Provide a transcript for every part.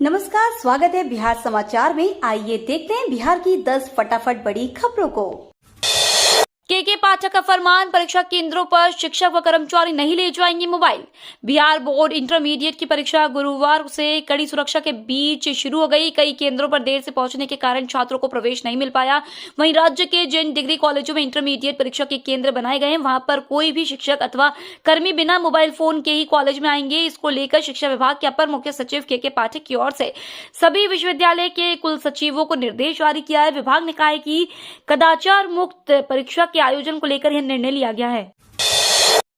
नमस्कार, स्वागत है बिहार समाचार में। आइए देखते हैं बिहार की 10 फटाफट बड़ी खबरों को। के पाठक का फरमान, परीक्षा केंद्रों पर शिक्षक व कर्मचारी नहीं ले जाएंगे मोबाइल। बिहार बोर्ड इंटरमीडिएट की परीक्षा गुरुवार से कड़ी सुरक्षा के बीच शुरू हो गई। कई केंद्रों पर देर से पहुंचने के कारण छात्रों को प्रवेश नहीं मिल पाया। वहीं राज्य के जिन डिग्री कॉलेजों में इंटरमीडिएट परीक्षा के केंद्र बनाए गए हैं, वहां पर कोई भी शिक्षक अथवा कर्मी बिना मोबाइल फोन के ही कॉलेज में आएंगे। इसको लेकर शिक्षा विभाग के अपर मुख्य सचिव के पाठक की ओर से सभी विश्वविद्यालय के कुल सचिवों को निर्देश जारी किया है। विभाग ने कहा है कि कदाचार मुक्त परीक्षा के आयोजन को लेकर यह निर्णय लिया गया है।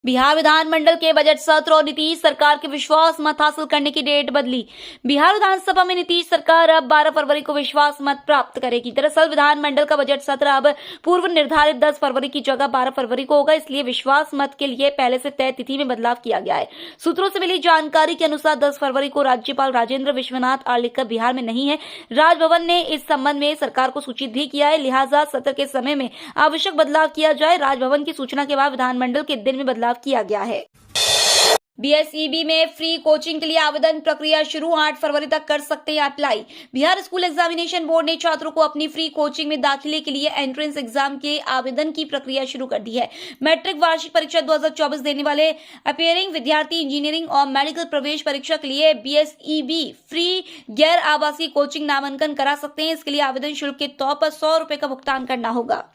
बिहार विधानमंडल के बजट सत्र और नीतीश सरकार के विश्वास मत हासिल करने की डेट बदली। बिहार विधानसभा में नीतीश सरकार अब 12 फरवरी को विश्वास मत प्राप्त करेगी। दरअसल विधानमंडल का बजट सत्र अब पूर्व निर्धारित 10 फरवरी की जगह 12 फरवरी को होगा। इसलिए विश्वास मत के लिए पहले से तय तिथि में बदलाव किया गया है। सूत्रों से मिली जानकारी के अनुसार 10 फरवरी को राज्यपाल राजेंद्र विश्वनाथ आर्लेकर बिहार में नहीं है। राजभवन ने इस संबंध में सरकार को सूचित भी किया है, लिहाजा सत्र के समय में आवश्यक बदलाव किया जाए। राजभवन की सूचना के बाद विधानमंडल के दिन में बदलाव किया गया है। बीएसईबी में फ्री कोचिंग के लिए आवेदन प्रक्रिया शुरू, 8 फरवरी तक कर सकते हैं apply. Bihar school examination board ने छात्रों को अपनी फ्री कोचिंग में दाखिले के लिए एंट्रेंस एग्जाम के आवेदन की प्रक्रिया शुरू कर दी है। मैट्रिक वार्षिक परीक्षा 2024 देने वाले अपीयरिंग विद्यार्थी इंजीनियरिंग और मेडिकल प्रवेश परीक्षा के लिए बीएसईबी फ्री गैर आवासीय कोचिंग नामांकन करा सकते हैं। इसके लिए आवेदन शुल्क के तौर पर 100 रुपए का भुगतान करना होगा।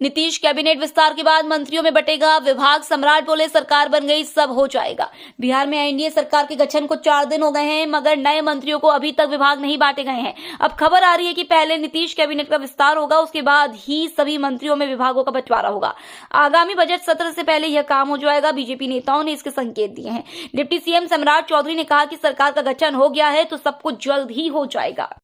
नीतीश कैबिनेट विस्तार के बाद मंत्रियों में बटेगा विभाग। सम्राट बोले, सरकार बन गई, सब हो जाएगा। बिहार में एनडीए सरकार के गठन को 4 दिन हो गए हैं, मगर नए मंत्रियों को अभी तक विभाग नहीं बांटे गए हैं। अब खबर आ रही है कि पहले नीतीश कैबिनेट का विस्तार होगा, उसके बाद ही सभी मंत्रियों में विभागों का बंटवारा होगा। आगामी बजट सत्र से पहले यह काम हो जाएगा। बीजेपी नेताओं ने इसके संकेत दिए हैं। डिप्टी सीएम सम्राट चौधरी ने कहा कि सरकार का गठन हो गया है तो सब कुछ जल्द ही हो जाएगा।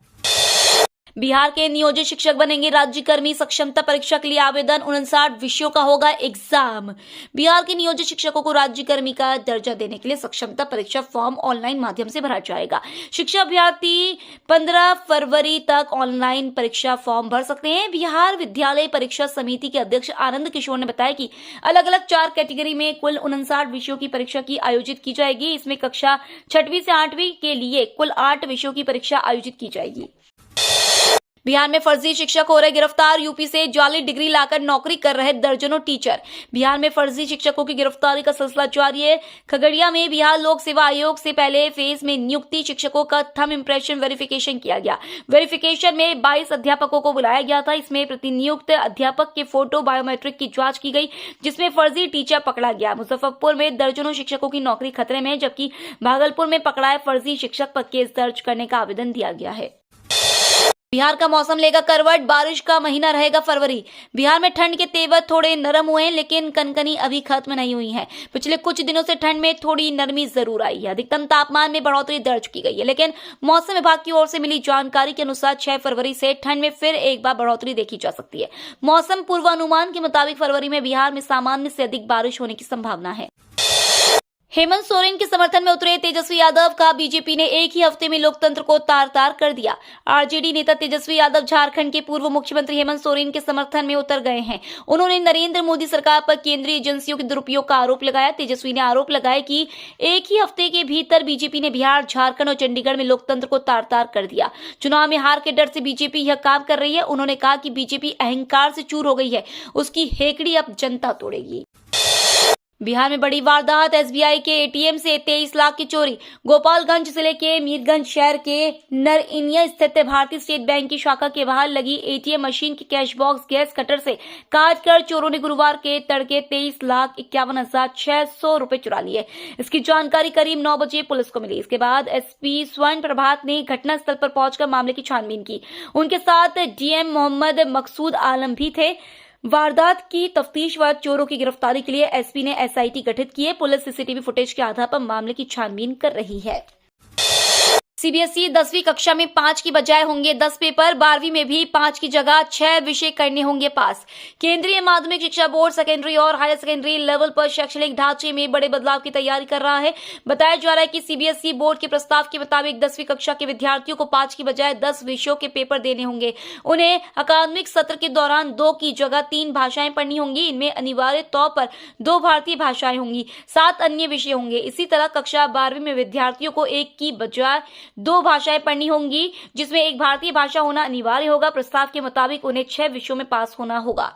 बिहार के नियोजित शिक्षक बनेंगे राज्यकर्मी। सक्षमता परीक्षा के लिए आवेदन, 59 विषयों का होगा एग्जाम। बिहार के नियोजित शिक्षकों को राज्यकर्मी का दर्जा देने के लिए सक्षमता परीक्षा फॉर्म ऑनलाइन माध्यम से भरा जाएगा। शिक्षा अभ्यर्थी 15 फरवरी तक ऑनलाइन परीक्षा फॉर्म भर सकते हैं। बिहार विद्यालय परीक्षा समिति के अध्यक्ष आनंद किशोर ने बताया कि अलग अलग 4 कैटेगरी में कुल 59 विषयों की परीक्षा की आयोजित की जाएगी। इसमें कक्षा 6वीं से 8वीं के लिए कुल 8 विषयों की परीक्षा आयोजित की जाएगी। बिहार में फर्जी शिक्षक हो रहे गिरफ्तार। यूपी से जाली डिग्री लाकर नौकरी कर रहे दर्जनों टीचर। बिहार में फर्जी शिक्षकों की गिरफ्तारी का सिलसिला जारी है। खगड़िया में बिहार लोक सेवा आयोग से पहले फेज में नियुक्ति शिक्षकों का थंब इंप्रेशन वेरिफिकेशन किया गया। वेरिफिकेशन में 22 अध्यापकों को बुलाया गया था। इसमें प्रतिनियुक्त अध्यापक के फोटो बायोमेट्रिक की जांच की गई, जिसमें फर्जी टीचर पकड़ा गया। मुजफ्फरपुर में दर्जनों शिक्षकों की नौकरी खतरे में है, जबकि भागलपुर में पकड़ाए फर्जी शिक्षक पर केस दर्ज करने का आवेदन दिया गया है। बिहार का मौसम लेगा करवट, बारिश का महीना रहेगा फरवरी। बिहार में ठंड के तेवर थोड़े नरम हुए हैं, लेकिन कनकनी अभी खत्म नहीं हुई है। पिछले कुछ दिनों से ठंड में थोड़ी नरमी जरूर आई है। अधिकतम तापमान में बढ़ोतरी दर्ज की गई है, लेकिन मौसम विभाग की ओर से मिली जानकारी के अनुसार 6 फरवरी से ठंड में फिर एक बार बढ़ोतरी देखी जा सकती है। मौसम पूर्वानुमान के मुताबिक फरवरी में बिहार में सामान्य से अधिक बारिश होने की संभावना है। हेमंत सोरेन के समर्थन में उतरे तेजस्वी यादव का बीजेपी ने एक ही हफ्ते में लोकतंत्र को तार-तार कर दिया। आरजेडी नेता तेजस्वी यादव झारखंड के पूर्व मुख्यमंत्री हेमंत सोरेन के समर्थन में उतर गए हैं। उन्होंने नरेंद्र मोदी सरकार पर केंद्रीय एजेंसियों के दुरुपयोग का आरोप लगाया। तेजस्वी ने आरोप लगाया कि एक ही हफ्ते के भीतर बीजेपी ने बिहार, झारखंड और चंडीगढ़ में लोकतंत्र को तार-तार कर दिया। चुनाव में हार के डर से बीजेपी यह काम कर रही है। उन्होंने कहा कि बीजेपी अहंकार से चूर हो गई है, उसकी हेकड़ी अब जनता तोड़ेगी। बिहार में बड़ी वारदात, एसबीआई के एटीएम से 23 लाख की चोरी। गोपालगंज जिले के मीरगंज शहर के नरइनिया स्थित भारतीय स्टेट बैंक की शाखा के बाहर लगी एटीएम मशीन की कैश बॉक्स गैस कटर से काटकर चोरों ने गुरुवार के तड़के 23,51,600 रुपए चुरा लिए। इसकी जानकारी करीब 9 बजे पुलिस को मिली। इसके बाद एसपी स्वर्ण प्रभात ने घटनास्थल पर पहुंचकर मामले की छानबीन की। उनके साथ डीएम मोहम्मद मकसूद आलम भी थे। वारदात की तफ्तीश व चोरों की गिरफ्तारी के लिए एसपी ने एसआईटी गठित की है। पुलिस सीसीटीवी फुटेज के आधार पर मामले की छानबीन कर रही है। सीबीएसई 10वीं कक्षा में 5 की बजाय होंगे 10 पेपर, 12वीं में भी 5 की जगह 6 विषय करने होंगे पास। केंद्रीय माध्यमिक शिक्षा बोर्ड सेकेंडरी और हायर सेकेंडरी लेवल पर शैक्षणिक ढांचे में बड़े बदलाव की तैयारी कर रहा है। बताया जा रहा है कि सीबीएसई बोर्ड के प्रस्ताव के मुताबिक 10वीं कक्षा के विद्यार्थियों को 5 की बजाय 10 विषयों के पेपर देने होंगे। उन्हें अकादमिक सत्र के दौरान 2 की जगह 3 भाषाएं पढ़नी होंगी। इनमें अनिवार्य तौर पर 2 भारतीय भाषाएं होंगी, 7 अन्य विषय होंगे। इसी तरह कक्षा 12वीं में विद्यार्थियों को 1 की बजाय 2 भाषाएं पढ़नी होंगी, जिसमें एक भारतीय भाषा होना अनिवार्य होगा। प्रस्ताव के मुताबिक उन्हें 6 विषयों में पास होना होगा।